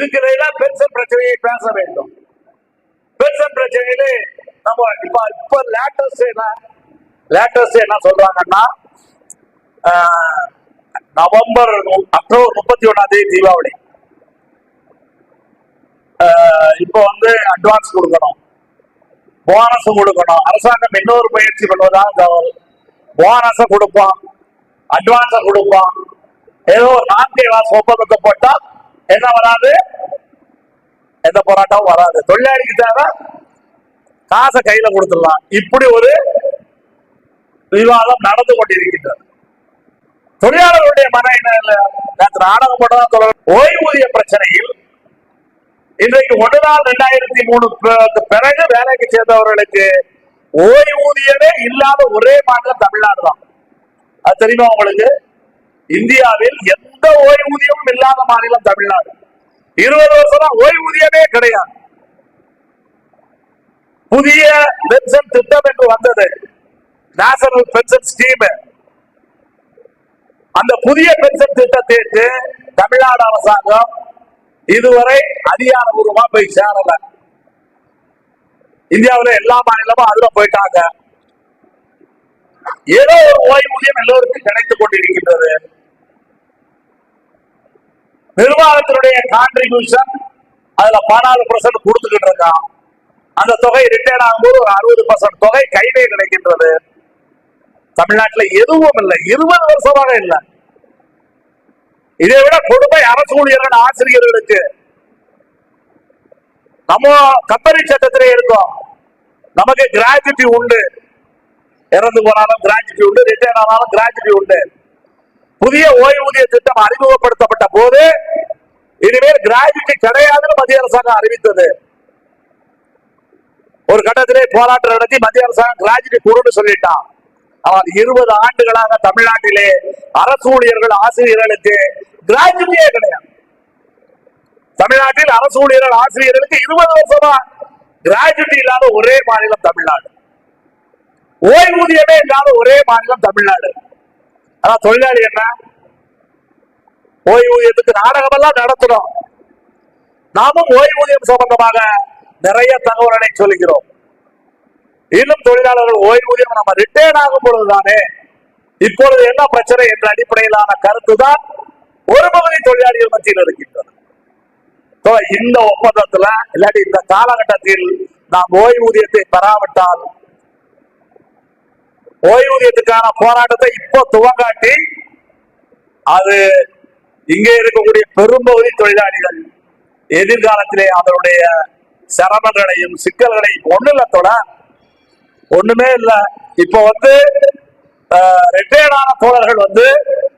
இதுக்கிடையில பென்ஷன் பிரச்சனையை பேச வேண்டும். பென்ஷன் பிரச்சனையிலே நம்ம இப்ப லேட்டஸ்ட் என்ன சொல்றாங்கன்னா, அக்டோபர் 31 தீபாவளி. இப்போ அட்வான்ஸ் கொடுக்கணும், போனஸ் கொடுக்கணும். அரசாங்கம் இன்னொரு முயற்சி பண்ணுவதாக தகவல். போனஸ கொடுப்பான், அட்வான்ஸ கொடுப்பான். ஏதோ ஒரு 4 மாசம் ஒப்பந்தத்தை போட்டா என்ன வராது, எந்த போராட்டமும் வராது. தொழிலாளிக்கு தேவை காசை கையில கொடுத்துடலாம். இப்படி ஒரு விவாதம் நடந்து கொண்டிருக்கின்றது. தொழிலாளர்களுடைய நாடகம் போட்டதான். ஓய்வூதிய பிரச்சனையில் இன்றைக்கு 1 நாள் 2003 பிறகு வேலைக்கு சேர்ந்தவர்களுக்கு ஓய்வூதியமே இல்லாத ஒரே மாநிலம் தமிழ்நாடு தான். அது தெரியுமா உங்களுக்கு? இந்தியாவில் எந்த ஓய்வூதியமும் இல்லாத மாநிலம் தமிழ்நாடு. 20 வருஷம் ஓய்வூதியமே கிடையாது. புதிய பென்ஷன் திட்டம் என்று வந்தது, நேஷனல் பென்ஷன் ஸ்கீம். அந்த புதிய பென்ஷன் திட்டத்திற்கு தமிழ்நாடு அரசாங்கம் இதுவரை அதிகாரபூர்வமா போய் சேரல. இந்தியாவில் எல்லா மாநிலமும் அதுல போயிட்டாங்க. ஏதோ ஒரு ஓய்வூதியம் எல்லோருக்கும் கிடைத்துக் கொண்டிருக்கின்றது. நிர்வாகத்தினுடைய கான்ட்ரிபியூஷன் அதுல 14% கொடுத்துக்கிட்டு இருக்கான். அந்த தொகை ரிட்டையர் ஆகும்போது ஒரு 60% தொகை கையிலே கிடைக்கின்றது. தமிழ்நாட்டில் எதுவும் இல்லை, 20 வருஷமாக இல்லை. இதை விட கொடுமை அரசு ஊழியர்கள், ஆசிரியர்களுக்கு. நம்ம கம்பெனி சட்டத்திலே இருக்கோம், நமக்கு கிராஜுவிட்டி உண்டு. இறந்து போனாலும் கிராஜுவிட்டி உண்டு, ரிட்டையர் ஆனாலும் கிராஜுவிட்டி உண்டு. புதிய ஓய்வூதிய திட்டம் அறிமுகப்படுத்தப்பட்ட போது இனிமேல் கிராஜுவிட்டி கிடையாதுன்னு மத்திய அரசாங்கம் அறிவித்தது. ஒரு கட்டத்திலே போராட்டம் நடத்தி மத்திய அரசாங்கம் கிராஜுவிட்டி கொடுன்னு சொல்லிட்டான். ஆனால் 20 ஆண்டுகளாக தமிழ்நாட்டிலே அரசு ஊழியர்கள், ஆசிரியர்களுக்கு கிராஜுவிட்டியே கிடையாது. தமிழ்நாட்டில் அரசு ஊழியர்கள், ஆசிரியர்களுக்கு 20 வருஷமா கிராஜுவிட்டி இல்லாத ஒரே மாநிலம் தமிழ்நாடு. ஓய்வூதியமே இல்லாத ஒரே மாநிலம் தமிழ்நாடு. அதான் தொழிலாளி என்ன ஓய்வூதியத்துக்கு நாடகம் எல்லாம் நடத்துறோம். நாமும் ஓய்வூதியம் சம்பந்தமாக நிறைய தகவல்களை சொல்லுகிறோம். இன்னும் தொழிலாளர்கள் ஓய்வூதியம் நம்ம ரிட்டையர் ஆகும் பொழுதுதானே இப்பொழுது என்ன பிரச்சனை என்ற அடிப்படையிலான கருத்து தான் ஒரு பகுதி தொழிலாளிகள் மத்தியில் இருக்கின்றது. இந்த ஒப்பந்தத்துல இல்லாட்டி இந்த காலகட்டத்தில் நாம் ஓய்வூதியத்தை பெறாவிட்டால் ஓய்வூதியத்துக்கான போராட்டத்தை இப்போ துவங்காட்டி அது இங்கே இருக்கக்கூடிய பெரும்பகுதி தொழிலாளிகள் எதிர்காலத்திலே அதனுடைய சிரமங்களையும் சிக்கல்களையும் ஒண்ணுமே இல்லை. இப்போ ரிட்டையர்டான தோழர்கள்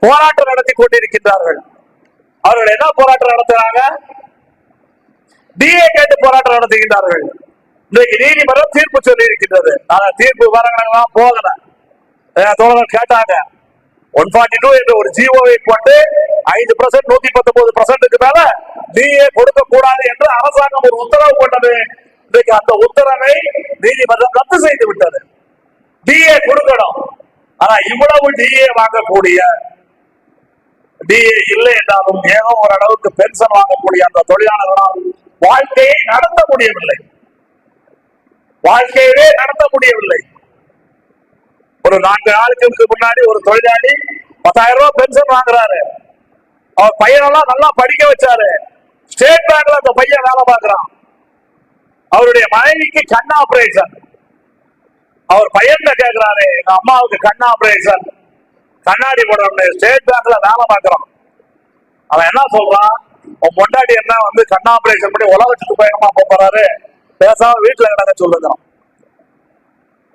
போராட்டம் நடத்தி கொண்டிருக்கின்றார்கள். அவர்கள் என்ன போராட்டம் நடத்துறாங்க? டிஏ கேட்டு போராட்டம் நடத்துகின்றார்கள். இன்றைக்கு நீதிமன்றம் தீர்ப்பு சொல்லி இருக்கின்றது. தீர்ப்பு விவரங்களெல்லாம் போகல. தோழர்கள் கேட்டாங்க, 142 என்ற ஒரு ஜிஓவை போட்டு 5% 119% மேல டிஏ கொடுக்க கூடாது என்று அரசாங்கம் ஒரு உத்தரவு போட்டது. இன்றைக்கு அந்த உத்தரவை நீதிமன்றம் ரத்து செய்து விட்டது. டிஏ கொடுக்கணும். ஆனா இவ்வளவு டிஏ வாங்கக்கூடிய, டிஏ இல்லை என்றாலும் ஏதோ ஓரளவுக்கு பென்ஷன் வாங்கக்கூடிய அந்த தொழிலாளர்களால் வாழ்க்கையை நடத்த முடியவில்லை. வாழ்க்கையவே நடத்த முடியவில்லை. ஒரு 4 நாளுக்கு முன்னாடி ஒரு தொழிலாளி 10,000 ரூபாய் பென்ஷன் வாங்குறாரு. அவர் பையனெல்லாம் நல்லா படிக்க வச்சாரு. ஸ்டேட் பேங்க்ல அந்த பையன் வேலை பார்க்கிறான். அவருடைய மனைவிக்கு கண் ஆபரேஷன். அவர் பையன் கேட்கிறாரு, எங்க அம்மாவுக்கு கண் ஆபரேஷன், கண்ணாடி போடணும், ஸ்டேட் பேங்க்ல வேலை பார்க்கிறான். அவன் என்ன சொல்றான்? உன் பொண்டாட்டி என்ன கண் ஆபரேஷன் பண்ணி உலகத்துக்கு பயணமா போறாரு, பேசாம வீட்டுல கிடக்க சொல்லுகிறான்.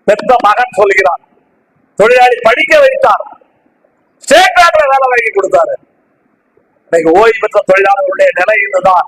பெத்த மகன் சொல்லுகிறான். தொழிலாளி படிக்க வைத்தார், ஸ்டேட் பேங்க்ல வேலை வாங்கி கொடுத்தாரு. இன்னைக்கு ஓய்வு பெற்ற தொழிலாளர்களுடைய நிலை இதுதான்.